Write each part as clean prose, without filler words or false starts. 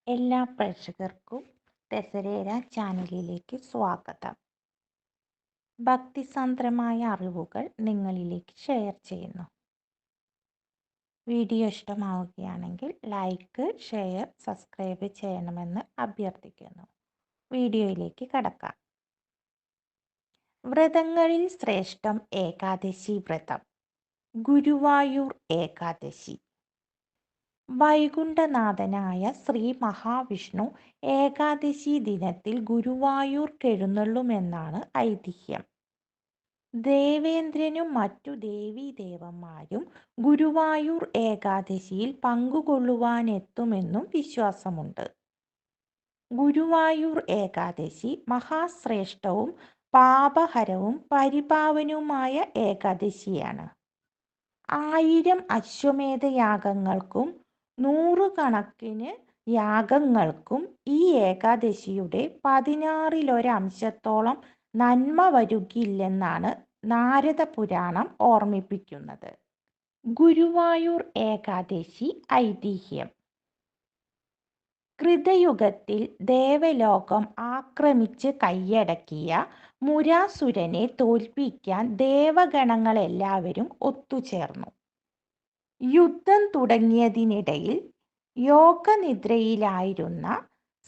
എല്ലാ പ്രേക്ഷകർക്കും തെസരേര ചാനലിലേക്ക് സ്വാഗതം. ഭക്തിസാന്ദ്രമായ അറിവുകൾ നിങ്ങളിലേക്ക് ഷെയർ ചെയ്യുന്നു. വീഡിയോ ഇഷ്ടമാവുകയാണെങ്കിൽ ലൈക്ക്, ഷെയർ, സബ്സ്ക്രൈബ് ചെയ്യണമെന്ന് അഭ്യർത്ഥിക്കുന്നു. വീഡിയോയിലേക്ക് കടക്കാം. വ്രതങ്ങളിൽ ശ്രേഷ്ഠം ഏകാദശി വ്രതം. ഗുരുവായൂർ ഏകാദശി. വൈകുണ്ഠനാഥനായ ശ്രീ മഹാവിഷ്ണു ഏകാദശി ദിനത്തിൽ ഗുരുവായൂർക്കെഴുന്നള്ളുമെന്നാണ് ഐതിഹ്യം. ദേവേന്ദ്രനും മറ്റു ദേവീദേവന്മാരും ഗുരുവായൂർ ഏകാദശിയിൽ പങ്കുകൊള്ളുവാനെത്തുമെന്നും വിശ്വാസമുണ്ട്. ഗുരുവായൂർ ഏകാദശി മഹാശ്രേഷ്ഠവും പാപഹരവും പരിപാവനവുമായ ഏകാദശിയാണ്. 1000 അശ്വമേധയാഗങ്ങൾക്കും 100 കണക്കിന് യാഗങ്ങൾക്കും ഈ ഏകാദശിയുടെ 16 നന്മ വരുകില്ലെന്നാണ് നാരദ പുരാണം ഓർമ്മിപ്പിക്കുന്നത്. ഗുരുവായൂർ ഏകാദശി ഐതിഹ്യം. കൃതയുഗത്തിൽ ദേവലോകം ആക്രമിച്ച് കൈയടക്കിയ മുരാസുരനെ തോൽപ്പിക്കാൻ ദേവഗണങ്ങളെല്ലാവരും ഒത്തുചേർന്നു. യുദ്ധം തുടങ്ങിയതിനിടയിൽ യോഗനിദ്രയിലായിരുന്ന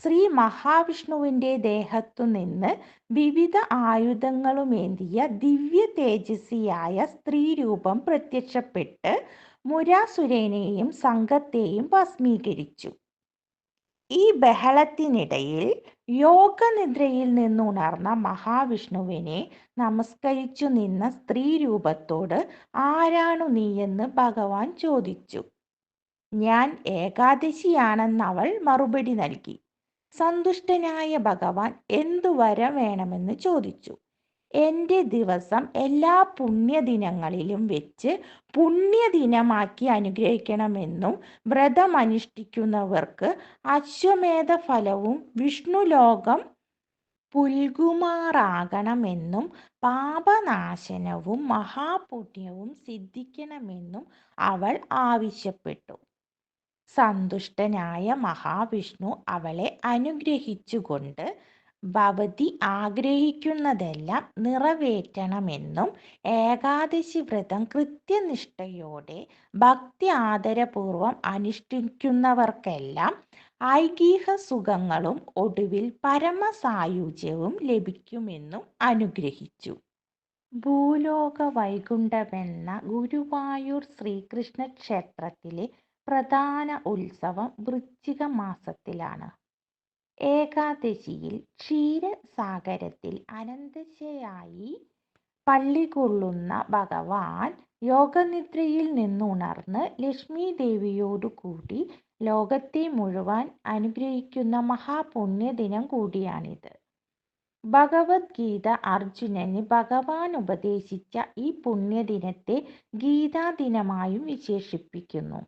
ശ്രീ മഹാവിഷ്ണുവിൻ്റെ ദേഹത്തുനിന്ന് വിവിധ ആയുധങ്ങളുമേന്തിയ ദിവ്യ തേജസ്വിയായ സ്ത്രീരൂപം പ്രത്യക്ഷപ്പെട്ട് മുരാസുരനെയും സംഘത്തെയും ഭസ്മീകരിച്ചു. ഈ ബഹളത്തിനിടയിൽ യോഗനിദ്രയിൽ നിന്നുണർന്ന മഹാവിഷ്ണുവിനെ നമസ്കരിച്ചു നിന്ന സ്ത്രീരൂപത്തോട് "ആരാണു നീയെന്ന് ഭഗവാൻ ചോദിച്ചു. ഞാൻ ഏകാദശിയാണെന്നവൾ മറുപടി നൽകി. സന്തുഷ്ടനായ ഭഗവാൻ എന്തു വരം വേണമെന്ന് ചോദിച്ചു. എൻ്റെ ദിവസം എല്ലാ പുണ്യദിനങ്ങളിലും വെച്ച് പുണ്യദിനമാക്കി അനുഗ്രഹിക്കണമെന്നും വ്രതമനുഷ്ഠിക്കുന്നവർക്ക് അശ്വമേധ ഫലവും വിഷ്ണുലോകം പുൽകുമാറാകണമെന്നും പാപനാശനവും മഹാപുണ്യവും സിദ്ധിക്കണമെന്നും അവൾ ആവശ്യപ്പെട്ടു. സന്തുഷ്ടനായ മഹാവിഷ്ണു അവളെ അനുഗ്രഹിച്ചുകൊണ്ട് ഭവതി ആഗ്രഹിക്കുന്നതെല്ലാം നിറവേറ്റണമെന്നും ഏകാദശി വ്രതം കൃത്യനിഷ്ഠയോടെ ഭക്തി ആദരപൂർവം അനുഷ്ഠിക്കുന്നവർക്കെല്ലാം ഐഹിക സുഖങ്ങളും ഒടുവിൽ പരമസായുജ്യവും ലഭിക്കുമെന്നും അനുഗ്രഹിച്ചു. ഭൂലോക വൈകുണ്ഠമെന്ന ഗുരുവായൂർ ശ്രീകൃഷ്ണ ക്ഷേത്രത്തിലെ പ്രധാന ഉത്സവം വൃശ്ചിക മാസത്തിലാണ്. ഏകാദശിയിൽ ക്ഷീരസാഗരത്തിൽ അനന്തശയായി പള്ളികൊള്ളുന്ന ഭഗവാൻ യോഗനിദ്രയിൽ നിന്നുണർന്ന് ലക്ഷ്മീദേവിയോടുകൂടി ലോകത്തെ മുഴുവൻ അനുഗ്രഹിക്കുന്ന മഹാപുണ്യദിനം കൂടിയാണിത്. ഭഗവത്ഗീത അർജുനന് ഭഗവാൻ ഉപദേശിച്ച ഈ പുണ്യദിനത്തെ ഗീതാദിനമായും വിശേഷിപ്പിക്കുന്നു.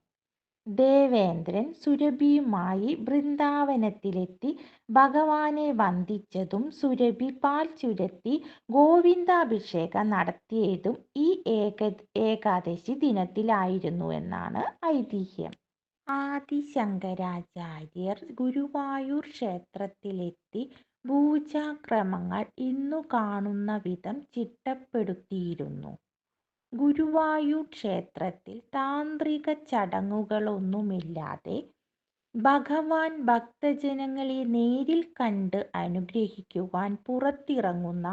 ദേവേന്ദ്രൻ സുരഭിയുമായി വൃന്ദാവനത്തിലെത്തി ഭഗവാനെ വന്ദിച്ചതും സുരഭി പാൽ ചുരത്തി ഗോവിന്ദാഭിഷേകം നടത്തിയതും ഈ ഏകാദശി ദിനത്തിലായിരുന്നു എന്നാണ് ഐതിഹ്യം. ആദിശങ്കരാചാര്യർ ഗുരുവായൂർ ക്ഷേത്രത്തിലെത്തി പൂജാക്രമങ്ങൾ ഇന്നു കാണുന്ന വിധം ചിട്ടപ്പെടുത്തിയിരുന്നു. ഗുരുവായൂർ ക്ഷേത്രത്തിൽ താന്ത്രിക ചടങ്ങുകളൊന്നുമില്ലാതെ ഭഗവാൻ ഭക്തജനങ്ങളെ നേരിൽ കണ്ട് അനുഗ്രഹിക്കുവാൻ പുറത്തിറങ്ങുന്ന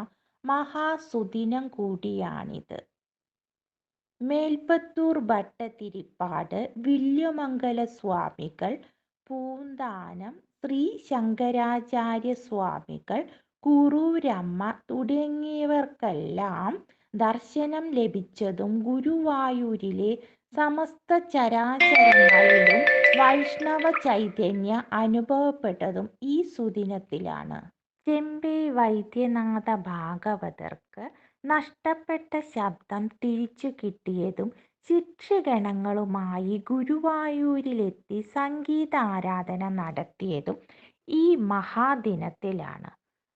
മഹാസുദിനം കൂടിയാണിത്. മേൽപ്പത്തൂർ ഭട്ടതിരിപ്പാട് വില്വമംഗല സ്വാമികൾ, പൂന്താനം ശ്രീ ശങ്കരാചാര്യ സ്വാമികൾ, കുറൂരമ്മ തുടങ്ങിയവർക്കെല്ലാം ദർശനം ലഭിച്ചതും ഗുരുവായൂരിലെ സമസ്ത ചരാചരങ്ങളിലും വൈഷ്ണവ ചൈതന്യം അനുഭവപ്പെട്ടതും ഈ സുദിനത്തിലാണ്. ചെമ്പൈ വൈദ്യനാഥ ഭാഗവതർക്ക് നഷ്ടപ്പെട്ട ശബ്ദം തിരിച്ചു കിട്ടിയതും ശിഷ്യഗണങ്ങളുമായി ഗുരുവായൂരിലെത്തി സംഗീതാരാധന നടത്തിയതും ഈ മഹാദിനത്തിലാണ്.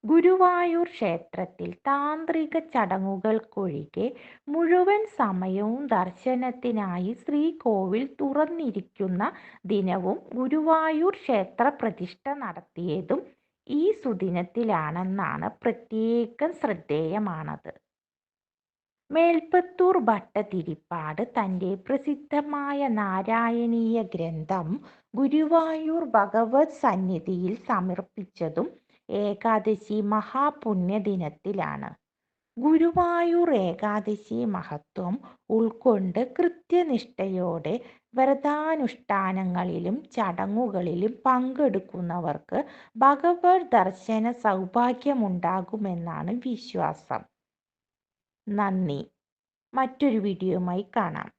ഗുരുവായൂർ ക്ഷേത്രത്തിൽ താന്ത്രിക ചടങ്ങുകൾക്കൊഴികെ മുഴുവൻ സമയവും ദർശനത്തിനായി ശ്രീകോവിൽ തുറന്നിരിക്കുന്ന ദിനവും ഗുരുവായൂർ ക്ഷേത്രപ്രതിഷ്ഠ നടത്തിയതും ഈ സുദിനത്തിലാണെന്നാണ് പ്രത്യേകം ശ്രദ്ധേയമാണത്. മേൽപ്പത്തൂർ ഭട്ടതിരിപ്പാട് തൻ്റെ പ്രസിദ്ധമായ നാരായണീയ ഗ്രന്ഥം ഗുരുവായൂർ ഭഗവത് സന്നിധിയിൽ സമർപ്പിച്ചതും ഏകാദശി മഹാപുണ്യദിനത്തിലാണ്. ഗുരുവായൂർ ഏകാദശി മഹത്വം ഉൾക്കൊണ്ട് കൃത്യനിഷ്ഠയോടെ വ്രതാനുഷ്ഠാനങ്ങളിലും ചടങ്ങുകളിലും പങ്കെടുക്കുന്നവർക്ക് ഭഗവത് ദർശന സൗഭാഗ്യമുണ്ടാകുമെന്നാണ് വിശ്വാസം. നന്ദി. മറ്റൊരു വീഡിയോയുമായി കാണാം.